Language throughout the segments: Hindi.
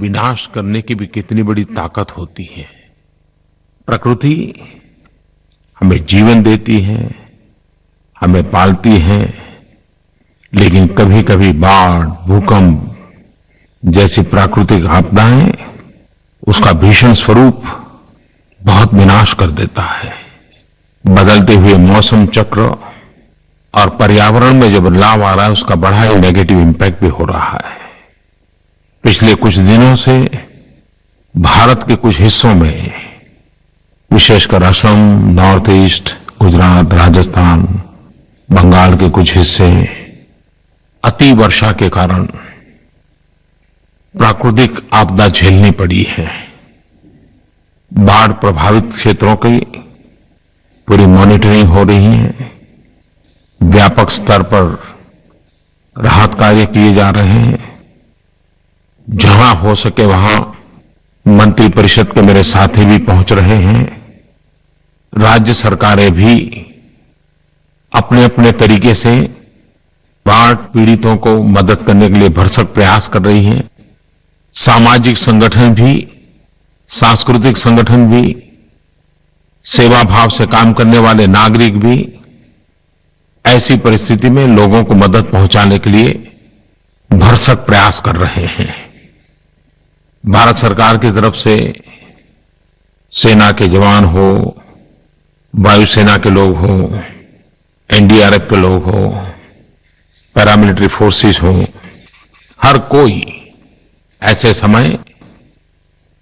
विनाश करने की भी कितनी बड़ी ताकत होती है। प्रकृति हमें जीवन देती है, हमें पालती है, लेकिन कभी कभी बाढ़, भूकंप जैसी प्राकृतिक आपदाएं उसका भीषण स्वरूप बहुत विनाश कर देता है। बदलते हुए मौसम चक्र और पर्यावरण में जो बदलाव आ रहा है उसका बड़ा ही नेगेटिव इम्पैक्ट भी हो रहा है। पिछले कुछ दिनों से भारत के कुछ हिस्सों में, विशेषकर असम, नॉर्थ ईस्ट, गुजरात, राजस्थान, बंगाल के कुछ हिस्से अति वर्षा के कारण प्राकृतिक आपदा झेलनी पड़ी है। बाढ़ प्रभावित क्षेत्रों की पूरी मॉनिटरिंग हो रही है। व्यापक स्तर पर राहत कार्य किए जा रहे हैं। जहां हो सके वहां मंत्रिपरिषद के मेरे साथी भी पहुंच रहे हैं। राज्य सरकारें भी अपने अपने तरीके से बाढ़ पीड़ितों को मदद करने के लिए भरसक प्रयास कर रही हैं। सामाजिक संगठन भी, सांस्कृतिक संगठन भी, सेवा भाव से काम करने वाले नागरिक भी ऐसी परिस्थिति में लोगों को मदद पहुंचाने के लिए भरसक प्रयास कर रहे हैं। भारत सरकार की तरफ से सेना के जवान हो, वायुसेना के लोग हो, एनडीआरएफ के लोग हो, पैरामिलिट्री फोर्सेस हो, हर कोई ऐसे समय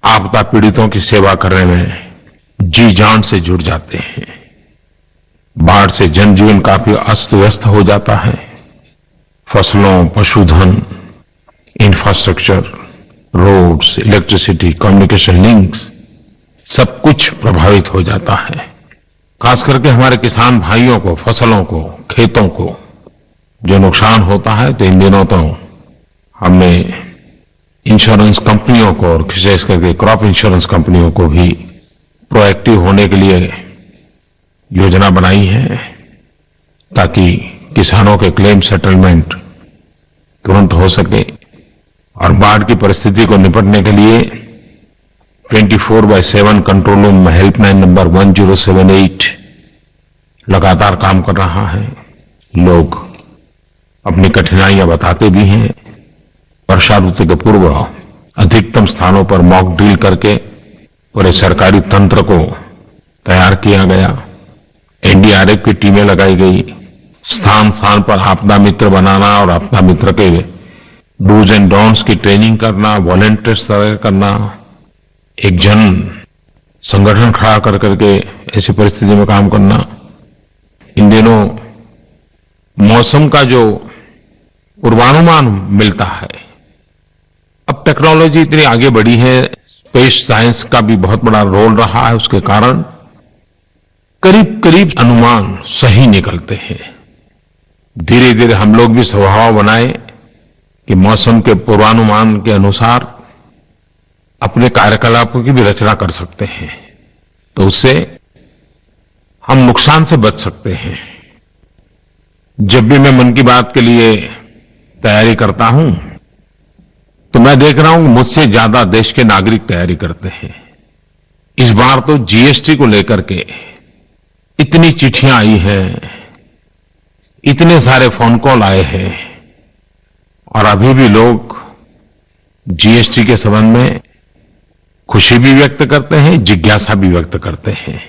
आपदा पीड़ितों की सेवा करने में जी जान से जुड़ जाते हैं। बाढ़ से जनजीवन काफी अस्त व्यस्त हो जाता है। फसलों, पशुधन, infrastructure, roads, electricity, communication links सब कुछ प्रभावित हो जाता है। खास करके हमारे किसान भाइयों को, फसलों को, खेतों को जो नुकसान होता है, तो इन दिनों तो हमने इंश्योरेंस कंपनियों को और विशेष करके क्रॉप इंश्योरेंस कंपनियों को भी प्रोएक्टिव होने के लिए योजना बनाई है, ताकि किसानों के क्लेम सेटलमेंट तुरंत हो सके। और बाढ़ की परिस्थिति को निपटने के लिए 24/7 कंट्रोल रूम में हेल्पलाइन नंबर 1078 लगातार काम कर रहा है। लोग अपनी कठिनाइयां बताते भी हैं। वर्षा ऋतु के पूर्व अधिकतम स्थानों पर मॉक ड्रिल करके पूरे सरकारी तंत्र को तैयार किया गया। एनडीआरएफ की टीमें लगाई गई। स्थान स्थान पर आपदा मित्र बनाना और आपदा मित्र के डूज एंड डोंट्स की ट्रेनिंग करना, वॉलंटियर्स तैयार करना, एक जन संगठन खड़ा कर करके ऐसी परिस्थिति में काम करना। इन दिनों मौसम का जो पूर्वानुमान मिलता है, अब टेक्नोलॉजी इतनी आगे बढ़ी है, स्पेस साइंस का भी बहुत बड़ा रोल रहा है। उसके कारण करीब करीब अनुमान सही निकलते हैं। धीरे धीरे हम लोग भी स्वभाव बनाए कि मौसम के पूर्वानुमान के अनुसार अपने कार्यकलापों की भी रचना कर सकते हैं, तो उससे हम नुकसान से बच सकते हैं। जब भी मैं मन की बात के लिए तैयारी करता हूं, तो मैं देख रहा हूं कि मुझसे ज्यादा देश के नागरिक तैयारी करते हैं। इस बार तो जीएसटी को लेकर के इतनी चिट्ठियां आई हैं, इतने सारे फोन कॉल आए हैं, और अभी भी लोग जीएसटी के संबंध में खुशी भी व्यक्त करते हैं, जिज्ञासा भी व्यक्त करते हैं।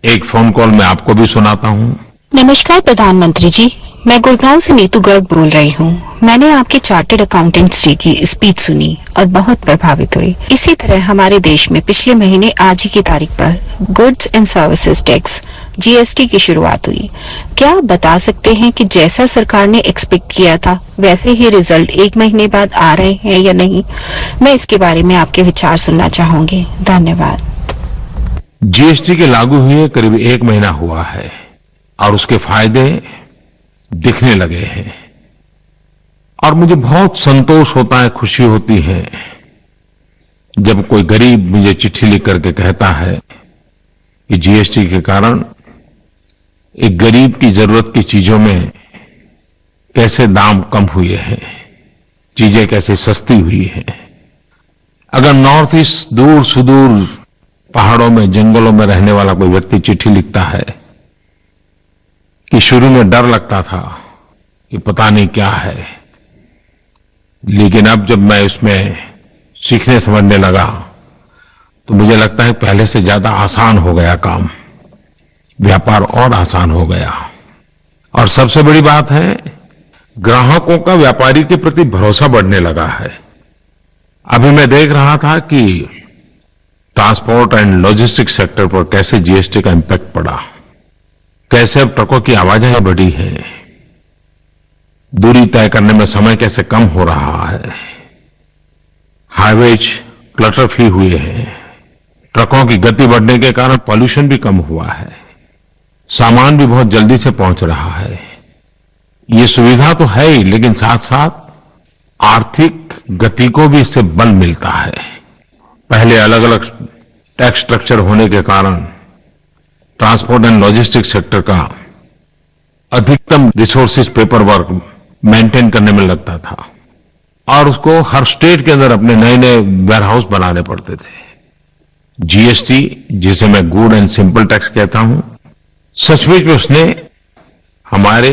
एक फोन कॉल मैं आपको भी सुनाता हूं। नमस्कार प्रधानमंत्री जी, मैं गुड़गांव से नीतू गर्ग बोल रही हूँ। मैंने आपके चार्टर्ड अकाउंटेंट्स डे की स्पीच सुनी और बहुत प्रभावित हुई। इसी तरह हमारे देश में पिछले महीने आज ही की तारीख पर goods and services tax GST की शुरुआत हुई। क्या आप बता सकते हैं कि जैसा सरकार ने एक्सपेक्ट किया था वैसे ही रिजल्ट एक महीने बाद आ रहे हैं या नहीं? मैं इसके बारे में आपके विचार सुनना चाहूंगी। धन्यवाद। जीएसटी के लागू हुए करीब 1 महीना हुआ है और उसके फायदे दिखने लगे हैं, और मुझे बहुत संतोष होता है, खुशी होती है जब कोई गरीब मुझे चिट्ठी लिख करके कहता है कि जीएसटी के कारण एक गरीब की जरूरत की चीजों में कैसे दाम कम हुए हैं, चीजें कैसे सस्ती हुई हैं। अगर नॉर्थ ईस्ट दूर सुदूर पहाड़ों में जंगलों में रहने वाला कोई व्यक्ति चिट्ठी लिखता है कि शुरू में डर लगता था कि पता नहीं क्या है, लेकिन अब जब मैं उसमें सीखने समझने लगा तो मुझे लगता है पहले से ज्यादा आसान हो गया काम, व्यापार और आसान हो गया। और सबसे बड़ी बात है, ग्राहकों का व्यापारी के प्रति भरोसा बढ़ने लगा है। अभी मैं देख रहा था कि ट्रांसपोर्ट एंड लॉजिस्टिक्स सेक्टर पर कैसे जीएसटी का इम्पैक्ट पड़ा, कैसे अब ट्रकों की आवाजाही बढ़ी है, दूरी तय करने में समय कैसे कम हो रहा है, हाईवेज क्लटर फ्री हुए हैं, ट्रकों की गति बढ़ने के कारण पॉल्यूशन भी कम हुआ है, सामान भी बहुत जल्दी से पहुंच रहा है। ये सुविधा तो है ही, लेकिन साथ साथ आर्थिक गति को भी इससे बल मिलता है। पहले अलग अलग टैक्स स्ट्रक्चर होने के कारण ट्रांसपोर्ट एंड लॉजिस्टिक्स सेक्टर का अधिकतम रिसोर्सेज पेपर वर्क मेंटेन करने में लगता था और उसको हर स्टेट के अंदर अपने नए नए वेयरहाउस बनाने पड़ते थे। जीएसटी, जिसे मैं गुड एंड सिंपल टैक्स कहता हूं, सचमुच में उसने हमारे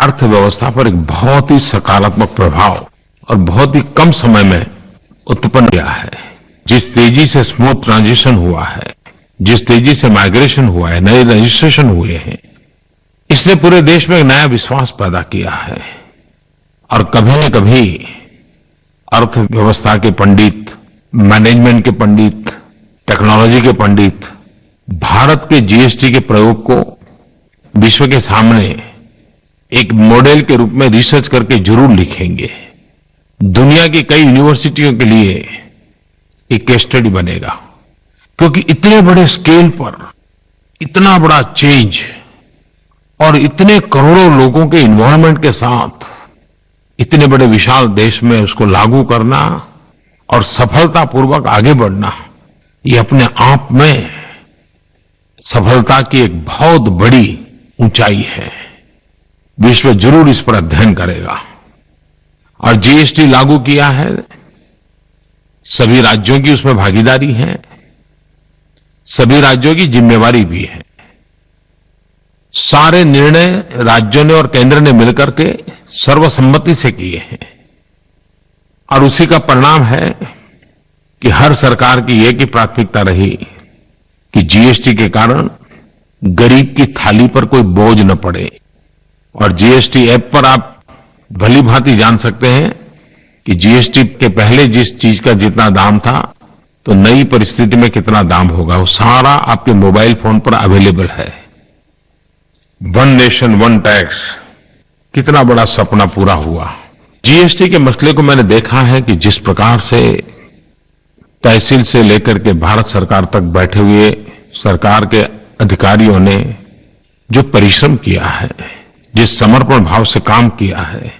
अर्थव्यवस्था पर एक बहुत ही सकारात्मक प्रभाव और बहुत ही कम समय में उत्पन्न किया है। जिस तेजी से स्मूथ ट्रांजिशन हुआ है, जिस तेजी से माइग्रेशन हुआ है, नए रजिस्ट्रेशन हुए हैं, इसने पूरे देश में एक नया विश्वास पैदा किया है। और कभी न कभी अर्थव्यवस्था के पंडित, मैनेजमेंट के पंडित, टेक्नोलॉजी के पंडित भारत के जीएसटी के प्रयोग को विश्व के सामने एक मॉडल के रूप में रिसर्च करके जरूर लिखेंगे। दुनिया की कई यूनिवर्सिटियों के लिए एक केस स्टडी बनेगा, क्योंकि इतने बड़े स्केल पर इतना बड़ा चेंज और इतने करोड़ों लोगों के इन्वॉल्वमेंट के साथ इतने बड़े विशाल देश में उसको लागू करना और सफलतापूर्वक आगे बढ़ना, ये अपने आप में सफलता की एक बहुत बड़ी ऊंचाई है। विश्व जरूर इस पर अध्ययन करेगा। और जीएसटी लागू किया है, सभी राज्यों की उसमें भागीदारी है, सभी राज्यों की जिम्मेवारी भी है। सारे निर्णय राज्यों ने और केंद्र ने मिलकर के सर्वसम्मति से किए हैं और उसी का परिणाम है कि हर सरकार की एक ही प्राथमिकता रही कि जीएसटी के कारण गरीब की थाली पर कोई बोझ न पड़े। और जीएसटी ऐप पर आप भली भांति जान सकते हैं कि जीएसटी के पहले जिस चीज का जितना दाम था तो नई परिस्थिति में कितना दाम होगा, वो सारा आपके मोबाइल फोन पर अवेलेबल है। वन नेशन वन टैक्स, कितना बड़ा सपना पूरा हुआ। जीएसटी के मसले को मैंने देखा है कि जिस प्रकार से तहसील से लेकर के भारत सरकार तक बैठे हुए सरकार के अधिकारियों ने जो परिश्रम किया है, जिस समर्पण भाव से काम किया है,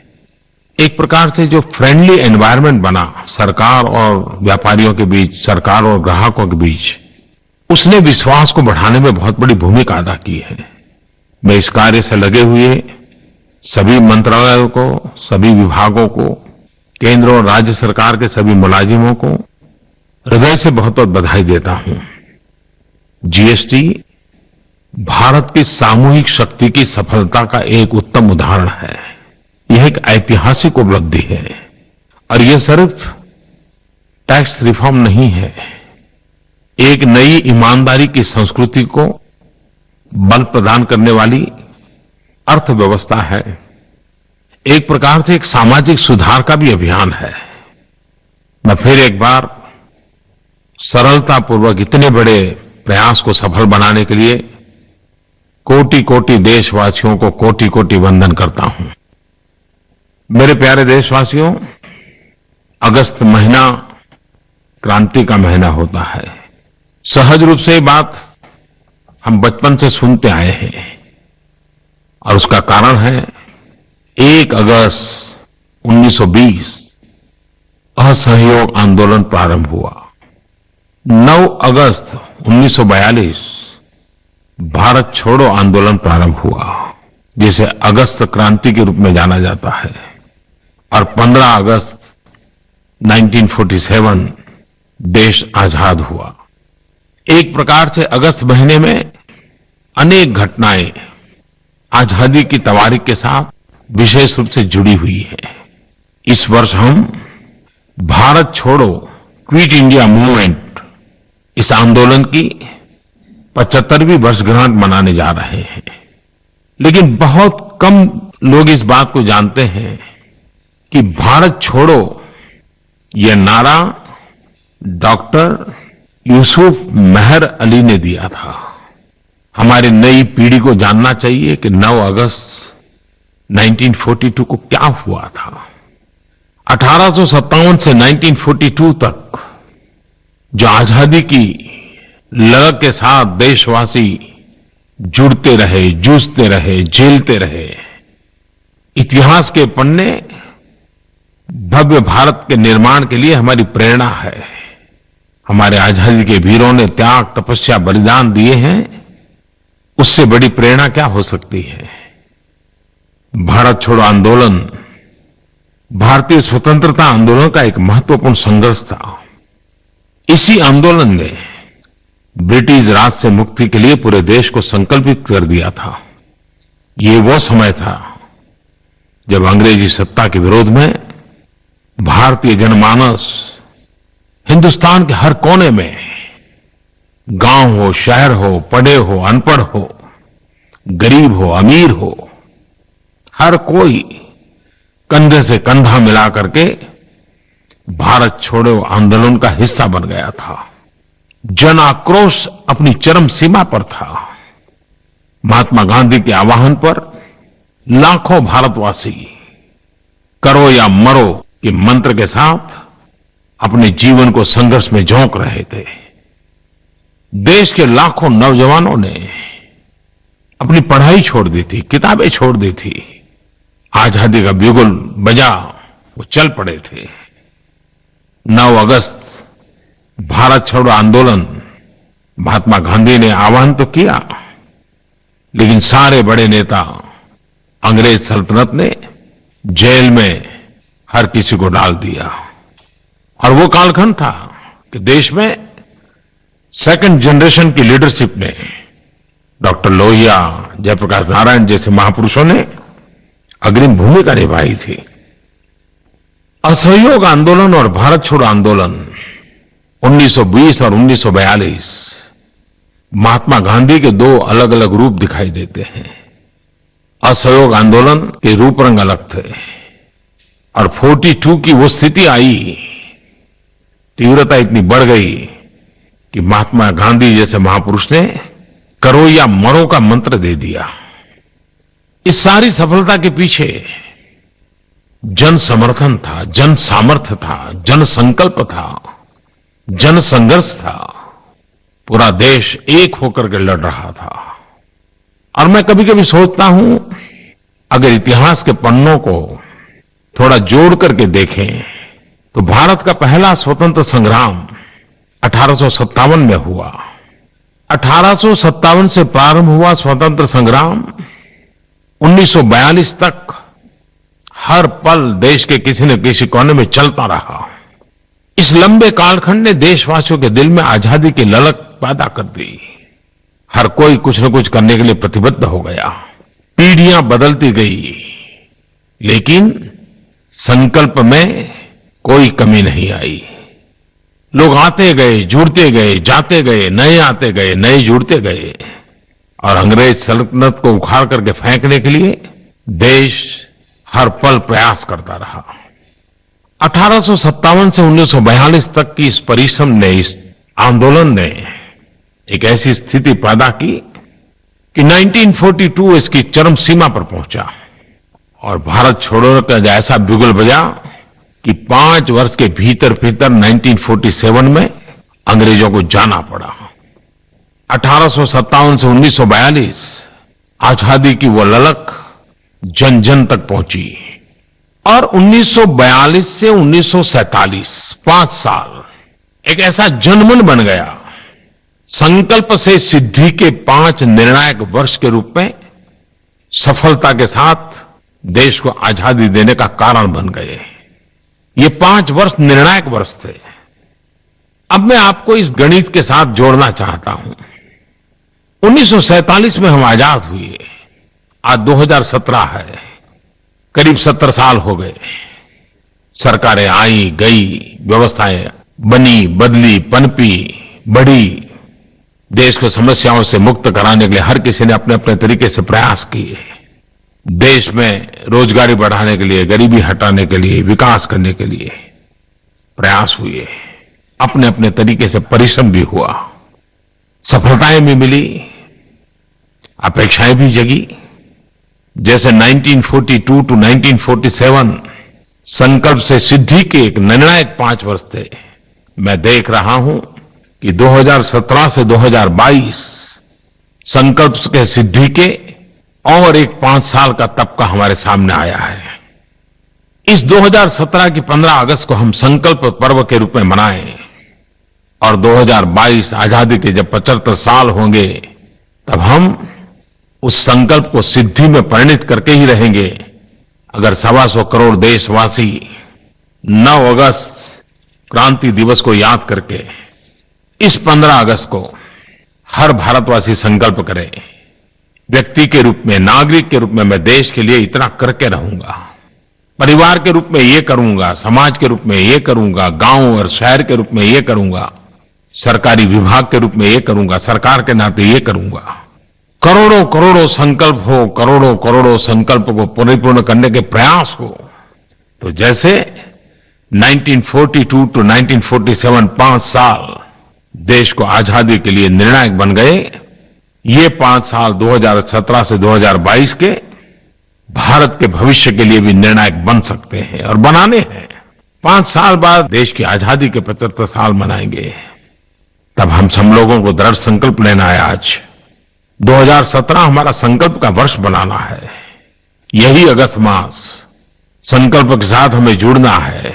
एक प्रकार से जो फ्रेंडली एनवायरनमेंट बना सरकार और व्यापारियों के बीच, सरकार और ग्राहकों के बीच, उसने विश्वास को बढ़ाने में बहुत बड़ी भूमिका अदा की है। मैं इस कार्य से लगे हुए सभी मंत्रालयों को, सभी विभागों को, केंद्र और राज्य सरकार के सभी मुलाजिमों को हृदय से बहुत बहुत बधाई देता हूं। जीएसटी भारत की सामूहिक शक्ति की सफलता का एक उत्तम उदाहरण है। यह एक ऐतिहासिक उपलब्धि है और यह सिर्फ टैक्स रिफॉर्म नहीं है, एक नई ईमानदारी की संस्कृति को बल प्रदान करने वाली अर्थव्यवस्था है। एक प्रकार से एक सामाजिक सुधार का भी अभियान है। मैं फिर एक बार सरलतापूर्वक इतने बड़े प्रयास को सफल बनाने के लिए कोटि कोटि देशवासियों को कोटि कोटि वंदन करता हूं। मेरे प्यारे देशवासियों, अगस्त महीना क्रांति का महीना होता है। सहज रूप से ये बात हम बचपन से सुनते आए हैं और उसका कारण है 1 अगस्त 1920 असहयोग आंदोलन प्रारंभ हुआ। 9 अगस्त 1942 भारत छोड़ो आंदोलन प्रारंभ हुआ, जिसे अगस्त क्रांति के रूप में जाना जाता है। और 15 अगस्त 1947 देश आजाद हुआ। एक प्रकार से अगस्त महीने में अनेक घटनाएं आजादी की तवारीख के साथ विशेष रूप से जुड़ी हुई है। इस वर्ष हम भारत छोड़ो क्विट इंडिया मूवमेंट, इस आंदोलन की 75वीं वर्षगांठ मनाने जा रहे हैं। लेकिन बहुत कम लोग इस बात को जानते हैं कि भारत छोड़ो यह नारा डॉक्टर यूसुफ मेहर अली ने दिया था। हमारी नई पीढ़ी को जानना चाहिए कि 9 अगस्त 1942 को क्या हुआ था। 1857 से 1942 तक जो आजादी की ललक के साथ देशवासी जुड़ते रहे, जूझते रहे, झेलते रहे, इतिहास के पन्ने भव्य भारत के निर्माण के लिए हमारी प्रेरणा है। हमारे आजादी के वीरों ने त्याग, तपस्या, बलिदान दिए हैं, उससे बड़ी प्रेरणा क्या हो सकती है। भारत छोड़ो आंदोलन भारतीय स्वतंत्रता आंदोलन का एक महत्वपूर्ण संघर्ष था। इसी आंदोलन ने ब्रिटिश राज से मुक्ति के लिए पूरे देश को संकल्पित कर दिया था। ये वो समय था जब अंग्रेजी सत्ता के विरोध में भारतीय जनमानस हिंदुस्तान के हर कोने में, गांव हो, शहर हो, पढ़े हो, अनपढ़ हो, गरीब हो, अमीर हो, हर कोई कंधे से कंधा मिला करके भारत छोड़ो आंदोलन का हिस्सा बन गया था। जन आक्रोश अपनी चरम सीमा पर था। महात्मा गांधी के आह्वान पर लाखों भारतवासी करो या मरो के मंत्र के साथ अपने जीवन को संघर्ष में झोंक रहे थे। देश के लाखों नौजवानों ने अपनी पढ़ाई छोड़ दी थी, किताबें छोड़ दी थी, आजादी का बिगुल बजा वो चल पड़े थे। 9 अगस्त भारत छोड़ो आंदोलन महात्मा गांधी ने आह्वान तो किया, लेकिन सारे बड़े नेता अंग्रेज सल्तनत ने जेल में हर किसी को डाल दिया। और वो कालखंड था कि देश में सेकंड जनरेशन की लीडरशिप ने, डॉक्टर लोहिया, जयप्रकाश नारायण जैसे महापुरुषों ने अग्रिम भूमिका निभाई थी। असहयोग आंदोलन और भारत छोड़ो आंदोलन 1920 और 1942 महात्मा गांधी के 2 अलग अलग रूप दिखाई देते हैं। असहयोग आंदोलन के रूप रंग अलग थे और 42 की वो स्थिति आई, तीव्रता इतनी बढ़ गई कि महात्मा गांधी जैसे महापुरुष ने करो या मरो का मंत्र दे दिया। इस सारी सफलता के पीछे जन समर्थन था, जन सामर्थ्य था, जन संकल्प था, जन संघर्ष था। पूरा देश एक होकर के लड़ रहा था। और मैं कभी कभी सोचता हूं, अगर इतिहास के पन्नों को थोड़ा जोड़ करके देखें तो भारत का पहला स्वतंत्र संग्राम 1857 में हुआ। 1857 से प्रारंभ हुआ स्वतंत्र संग्राम 1942 तक हर पल देश के किसी न किसी कोने में चलता रहा। इस लंबे कालखंड ने देशवासियों के दिल में आजादी की ललक पैदा कर दी। हर कोई कुछ न कुछ करने के लिए प्रतिबद्ध हो गया। पीढ़ियां बदलती गई, लेकिन संकल्प में कोई कमी नहीं आई। लोग आते गए, जुड़ते गए, जाते गए, नए आते गए, नए जुड़ते गए, और अंग्रेज सल्तनत को उखाड़ करके फेंकने के लिए देश हर पल प्रयास करता रहा। 1857 से 1942 तक की इस परिश्रम ने, इस आंदोलन ने एक ऐसी स्थिति पैदा की कि 1942 इसकी चरम सीमा पर पहुंचा और भारत छोड़ो का ऐसा बिगुल बजा कि 5 वर्ष के भीतर 1947 में अंग्रेजों को जाना पड़ा। 1857 से 1942 आजादी की वो ललक जन जन तक पहुंची और 1942 से 1947 5 साल एक ऐसा जनमन बन गया। संकल्प से सिद्धि के 5 निर्णायक वर्ष के रूप में सफलता के साथ देश को आजादी देने का कारण बन गए। ये 5 वर्ष निर्णायक वर्ष थे। अब मैं आपको इस गणित के साथ जोड़ना चाहता हूं। 1947 में हम आजाद हुए, आज 2017 है, करीब 70 साल हो गए। सरकारें आई गई, व्यवस्थाएं बनी, बदली, पनपी, बढ़ी। देश को समस्याओं से मुक्त कराने के लिए हर किसी ने अपने अपने तरीके से प्रयास किए। देश में रोजगारी बढ़ाने के लिए, गरीबी हटाने के लिए, विकास करने के लिए प्रयास हुए। अपने अपने तरीके से परिश्रम भी हुआ, सफलताएं भी मिली, अपेक्षाएं भी जगी। जैसे 1942 टू 1947 संकल्प से सिद्धि के एक निर्णायक 5 वर्ष थे। मैं देख रहा हूं कि 2017 से 2022 संकल्प के सिद्धि के और एक 5 साल का तबका हमारे सामने आया है। इस 2017 की 15 अगस्त को हम संकल्प पर्व के रूप में मनाएं और 2022 आजादी के जब 75 साल होंगे तब हम उस संकल्प को सिद्धि में परिणत करके ही रहेंगे अगर 125 करोड़ देशवासी 9 अगस्त क्रांति दिवस को याद करके इस 15 अगस्त को हर भारतवासी संकल्प करे, व्यक्ति के रूप में, नागरिक के रूप में मैं देश के लिए इतना करके रहूंगा, परिवार के रूप में ये करूंगा, समाज के रूप में ये करूंगा, गांव और शहर के रूप में ये करूंगा, सरकारी विभाग के रूप में ये करूंगा, सरकार के नाते ये करूंगा। करोड़ों करोड़ों संकल्प हो, करोड़ों करोड़ों संकल्प को परिपूर्ण करने के प्रयास हो। तो जैसे 1942 टू 1947 5 साल देश को आजादी के लिए निर्णायक बन गए, ये 5 साल 2017 से 2022 के भारत के भविष्य के लिए भी निर्णायक बन सकते हैं और बनाने हैं। 5 साल बाद देश की आजादी के 75 साल मनाएंगे, तब हम लोगों को दृढ़ संकल्प लेना है। आज 2017 हमारा संकल्प का वर्ष बनाना है। यही अगस्त मास संकल्प के साथ हमें जुड़ना है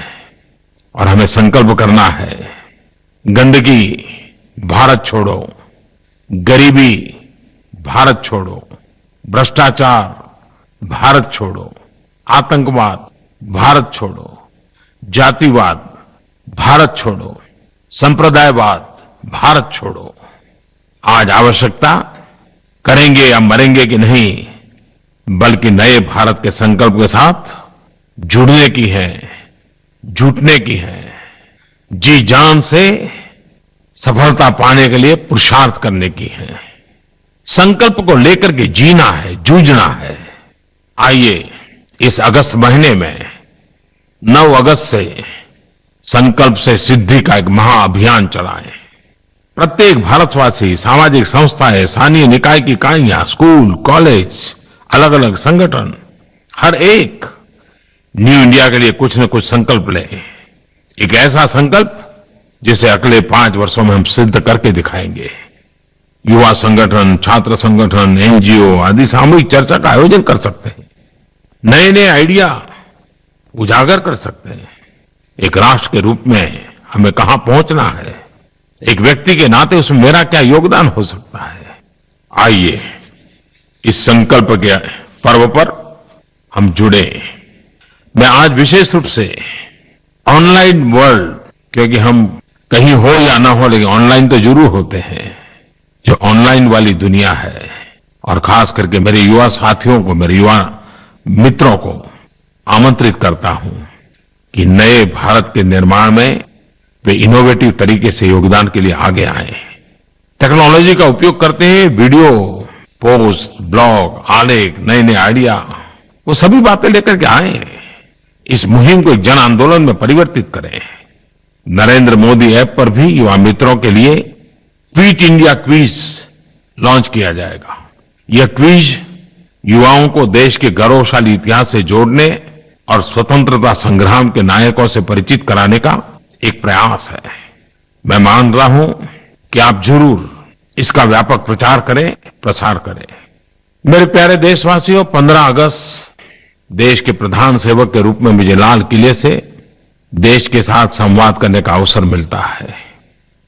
और हमें संकल्प करना है, गंदगी भारत छोड़ो, गरीबी भारत छोड़ो, भ्रष्टाचार भारत छोड़ो, आतंकवाद भारत छोड़ो, जातिवाद भारत छोड़ो, संप्रदायवाद भारत छोड़ो। आज आवश्यकता करेंगे या मरेंगे कि नहीं, बल्कि नए भारत के संकल्प के साथ जुड़ने की है, जुटने की है, जी जान से सफलता पाने के लिए पुरुषार्थ करने की है। संकल्प को लेकर के जीना है, जूझना है। आइए इस अगस्त महीने में 9 अगस्त से संकल्प से सिद्धि का एक महाअभियान चलाएं। प्रत्येक भारतवासी, सामाजिक संस्थाएं, स्थानीय निकाय की इकाइयां, स्कूल, कॉलेज, अलग अलग संगठन, हर एक न्यू इंडिया के लिए कुछ न कुछ संकल्प ले। एक ऐसा संकल्प जिसे अगले 5 वर्षों में हम सिद्ध करके दिखाएंगे। युवा संगठन, छात्र संगठन, एनजीओ आदि सामूहिक चर्चा का आयोजन कर सकते हैं, नए नए आइडिया उजागर कर सकते हैं। एक राष्ट्र के रूप में हमें कहां पहुंचना है, एक व्यक्ति के नाते उसमें मेरा क्या योगदान हो सकता है। आइए इस संकल्प के पर्व पर हम जुड़े। मैं आज विशेष रूप से ऑनलाइन वर्ल्ड, क्योंकि हम कहीं हो या ना हो लेकिन ऑनलाइन तो जरूर होते हैं, जो ऑनलाइन वाली दुनिया है, और खास करके मेरे युवा साथियों को, मेरे युवा मित्रों को आमंत्रित करता हूं कि नए भारत के निर्माण में वे इनोवेटिव तरीके से योगदान के लिए आगे आए। टेक्नोलॉजी का उपयोग करते हैं, वीडियो, पोस्ट, ब्लॉग, आलेख, नए नए आइडिया, वो सभी बातें लेकर के आए। इस मुहिम को एक जन आंदोलन में परिवर्तित करें। नरेंद्र मोदी ऐप पर भी युवा मित्रों के लिए क्विट इंडिया क्विज लॉन्च किया जाएगा। यह क्विज युवाओं को देश के गौरवशाली इतिहास से जोड़ने और स्वतंत्रता संग्राम के नायकों से परिचित कराने का एक प्रयास है। मैं मान रहा हूं कि आप जरूर इसका व्यापक प्रचार करें, प्रसार करें। मेरे प्यारे देशवासियों, 15 अगस्त देश के प्रधान सेवक के रूप में मुझे लाल किले से देश के साथ संवाद करने का अवसर मिलता है।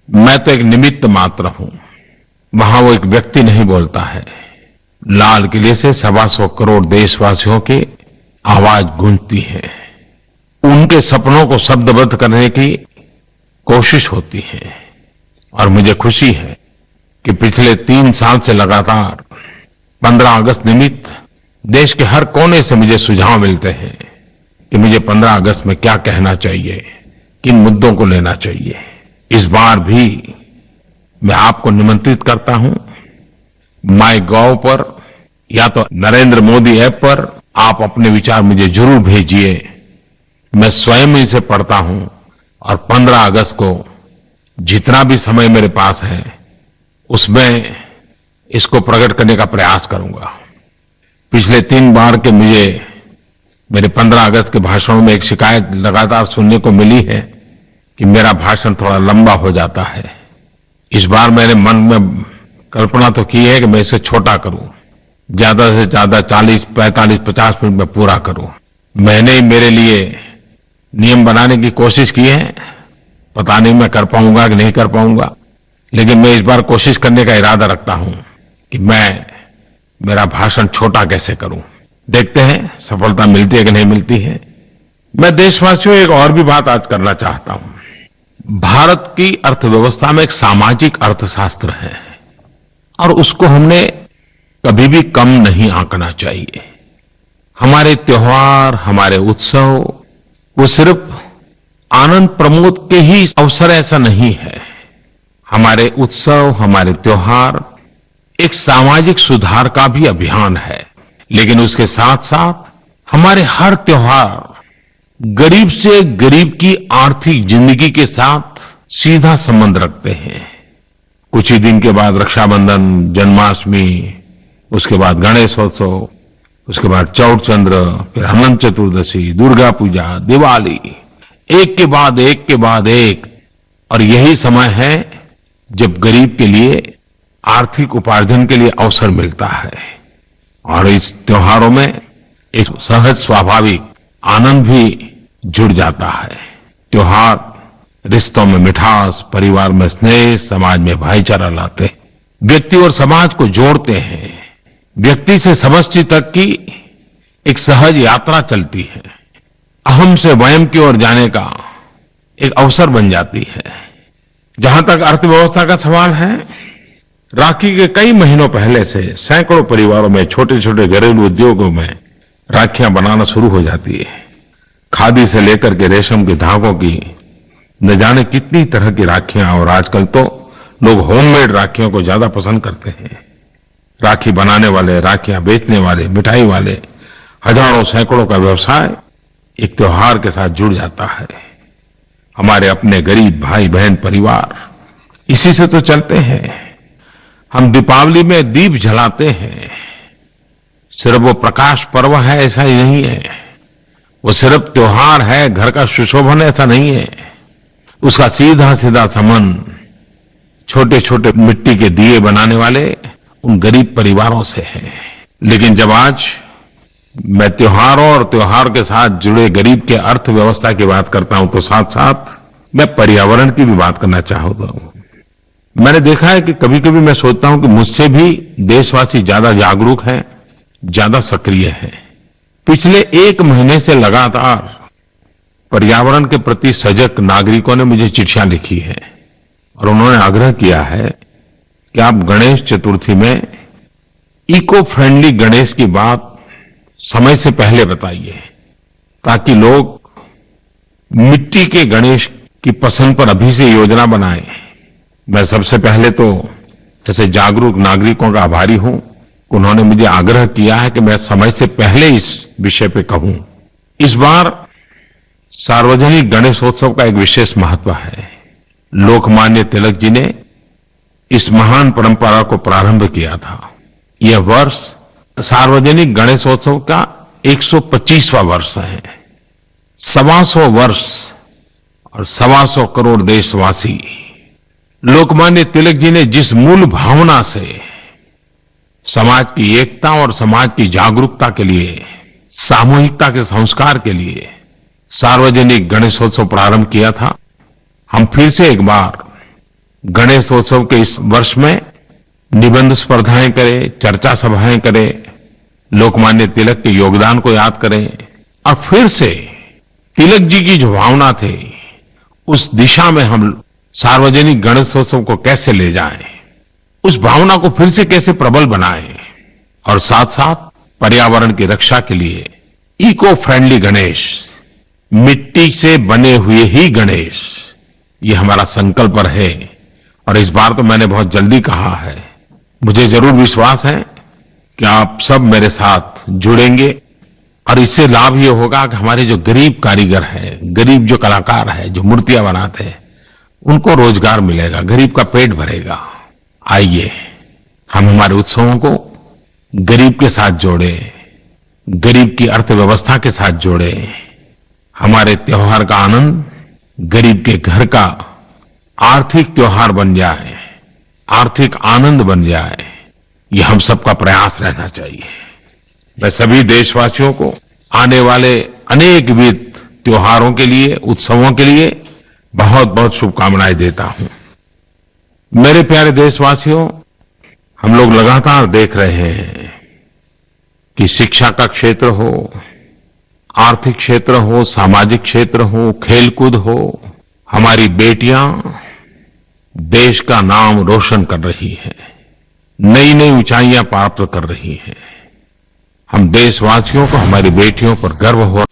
मैं तो एक निमित्त मात्र हूं, वहां वो एक व्यक्ति नहीं बोलता है। लाल किले से 125 करोड़ देशवासियों की आवाज गूंजती है। उनके सपनों को शब्दबद्ध करने की कोशिश होती है। और मुझे खुशी है कि पिछले 3 साल से लगातार 15 अगस्त निमित्त देश के हर कोने से मुझे सुझाव मिलते हैं कि मुझे 15 अगस्त में क्या कहना चाहिए, किन मुद्दों को लेना चाहिए। इस बार भी मैं आपको निमंत्रित करता हूं, माईगॉव पर या तो नरेंद्र मोदी ऐप पर आप अपने विचार मुझे जरूर भेजिए। मैं स्वयं इसे पढ़ता हूं और 15 अगस्त को जितना भी समय मेरे पास है उसमें इसको प्रकट करने का प्रयास करूंगा। पिछले 3 बार के मुझे मेरे 15 अगस्त के भाषणों में एक शिकायत लगातार सुनने को मिली है कि मेरा भाषण थोड़ा लंबा हो जाता है। इस बार मैंने मन में कल्पना तो की है कि मैं इसे छोटा करूं, ज्यादा से ज्यादा 40, 45, 50 मिनट में पूरा करूं। मैंने ही मेरे लिए नियम बनाने की कोशिश की है, पता नहीं मैं कर पाऊंगा कि नहीं कर पाऊंगा, लेकिन मैं इस बार कोशिश करने का इरादा रखता हूं कि मैं मेरा भाषण छोटा कैसे करूं। देखते हैं सफलता मिलती है कि नहीं मिलती है। मैं देशवासियों एक और भी बात आज करना चाहता हूं। भारत की अर्थव्यवस्था में एक सामाजिक अर्थशास्त्र है और उसको हमने कभी भी कम नहीं आंकना चाहिए। हमारे त्योहार, हमारे उत्सव वो सिर्फ आनंद प्रमोद के ही अवसर ऐसा नहीं है। हमारे उत्सव, हमारे त्योहार एक सामाजिक सुधार का भी अभियान है, लेकिन उसके साथ साथ हमारे हर त्योहार गरीब से गरीब की आर्थिक जिंदगी के साथ सीधा संबंध रखते हैं। कुछ ही दिन के बाद रक्षाबंधन, जन्माष्टमी, उसके बाद गणेशोत्सव, उसके बाद चौथ चंद्र, फिर अनंत चतुर्दशी, दुर्गा पूजा, दिवाली, एक के बाद एक के बाद एक। और यही समय है जब गरीब के लिए आर्थिक उपार्जन के लिए अवसर मिलता है। और इस त्योहारों में एक सहज स्वाभाविक आनंद भी जुड़ जाता है। त्योहार रिश्तों में मिठास, परिवार में स्नेह, समाज में भाईचारा लाते हैं, व्यक्ति और समाज को जोड़ते हैं। व्यक्ति से समष्टि तक की एक सहज यात्रा चलती है। अहम से वयम की ओर जाने का एक अवसर बन जाती है। जहां तक अर्थव्यवस्था का सवाल है, राखी के कई महीनों पहले से सैकड़ों परिवारों में छोटे छोटे घरेलू उद्योगों में राखियां बनाना शुरू हो जाती है। खादी से लेकर के रेशम के धागों की न जाने कितनी तरह की राखियां, और आजकल तो लोग होममेड राखियों को ज्यादा पसंद करते हैं। राखी बनाने वाले, राखियां बेचने वाले, मिठाई वाले, हजारों सैकड़ों का व्यवसाय एक त्योहार के साथ जुड़ जाता है। हमारे अपने गरीब भाई बहन परिवार इसी से तो चलते हैं। हम दीपावली में दीप जलाते हैं, सिर्फ वो प्रकाश पर्व है ऐसा ही नहीं है, वो सिर्फ त्योहार है, घर का सुशोभन ऐसा नहीं है। उसका सीधा सीधा संबंध छोटे छोटे मिट्टी के दिए बनाने वाले उन गरीब परिवारों से है। लेकिन जब आज मैं त्योहारों और त्योहार के साथ जुड़े गरीब के अर्थव्यवस्था की बात करता हूं, तो साथ साथ मैं पर्यावरण की भी बात करना चाहता हूं। मैंने देखा है कि कभी कभी मैं सोचता हूं कि मुझसे भी देशवासी ज्यादा जागरूक हैं, ज्यादा सक्रिय हैं। पिछले 1 महीने से लगातार पर्यावरण के प्रति सजग नागरिकों ने मुझे चिट्ठियां लिखी है और उन्होंने आग्रह किया है कि आप गणेश चतुर्थी में इको फ्रेंडली गणेश की बात समय से पहले बताइए, ताकि लोग मिट्टी के गणेश की पसंद पर अभी से योजना बनाएं। मैं सबसे पहले तो ऐसे जागरूक नागरिकों का आभारी हूं। उन्होंने मुझे आग्रह किया है कि मैं समय से पहले इस विषय पे कहूं। इस बार सार्वजनिक गणेशोत्सव का एक विशेष महत्व है। लोकमान्य तिलक जी ने इस महान परंपरा को प्रारंभ किया था। यह वर्ष सार्वजनिक गणेशोत्सव का 125वां वर्ष है। 125 वर्ष और 125 करोड़ देशवासी लोकमान्य तिलक जी ने जिस मूल भावना से समाज की एकता और समाज की जागरूकता के लिए, सामूहिकता के संस्कार के लिए सार्वजनिक गणेशोत्सव प्रारंभ किया था, हम फिर से एक बार गणेशोत्सव के इस वर्ष में निबंध स्पर्धाएं करें, चर्चा सभाएं करें, लोकमान्य तिलक के योगदान को याद करें और फिर से तिलक जी की जो भावना थे उस दिशा में हम सार्वजनिक गणेशोत्सव को कैसे ले जाएं, उस भावना को फिर से कैसे प्रबल बनाएं और साथ साथ पर्यावरण की रक्षा के लिए इको फ्रेंडली गणेश, मिट्टी से बने हुए ही गणेश, ये हमारा संकल्प है। और इस बार तो मैंने बहुत जल्दी कहा है, मुझे जरूर विश्वास है कि आप सब मेरे साथ जुड़ेंगे और इससे लाभ ये होगा कि हमारे जो गरीब कारीगर हैं, गरीब जो कलाकार हैं, जो मूर्तियां बनाते हैं, उनको रोजगार मिलेगा, गरीब का पेट भरेगा। आइए हम हमारे उत्सवों को गरीब के साथ जोड़े, गरीब की अर्थव्यवस्था के साथ जोड़े, हमारे त्योहार का आनंद गरीब के घर का आर्थिक त्योहार बन जाए, आर्थिक आनंद बन जाए, ये हम सबका प्रयास रहना चाहिए। मैं सभी देशवासियों को आने वाले अनेकविध त्योहारों के लिए, उत्सवों के लिए बहुत बहुत शुभकामनाएं देता हूं। मेरे प्यारे देशवासियों, हम लोग लगातार देख रहे हैं कि शिक्षा का क्षेत्र हो, आर्थिक क्षेत्र हो, सामाजिक क्षेत्र हो, खेलकूद हो, हमारी बेटियां देश का नाम रोशन कर रही हैं, नई नई ऊंचाइयां प्राप्त कर रही हैं। हम देशवासियों को हमारी बेटियों पर गर्व हो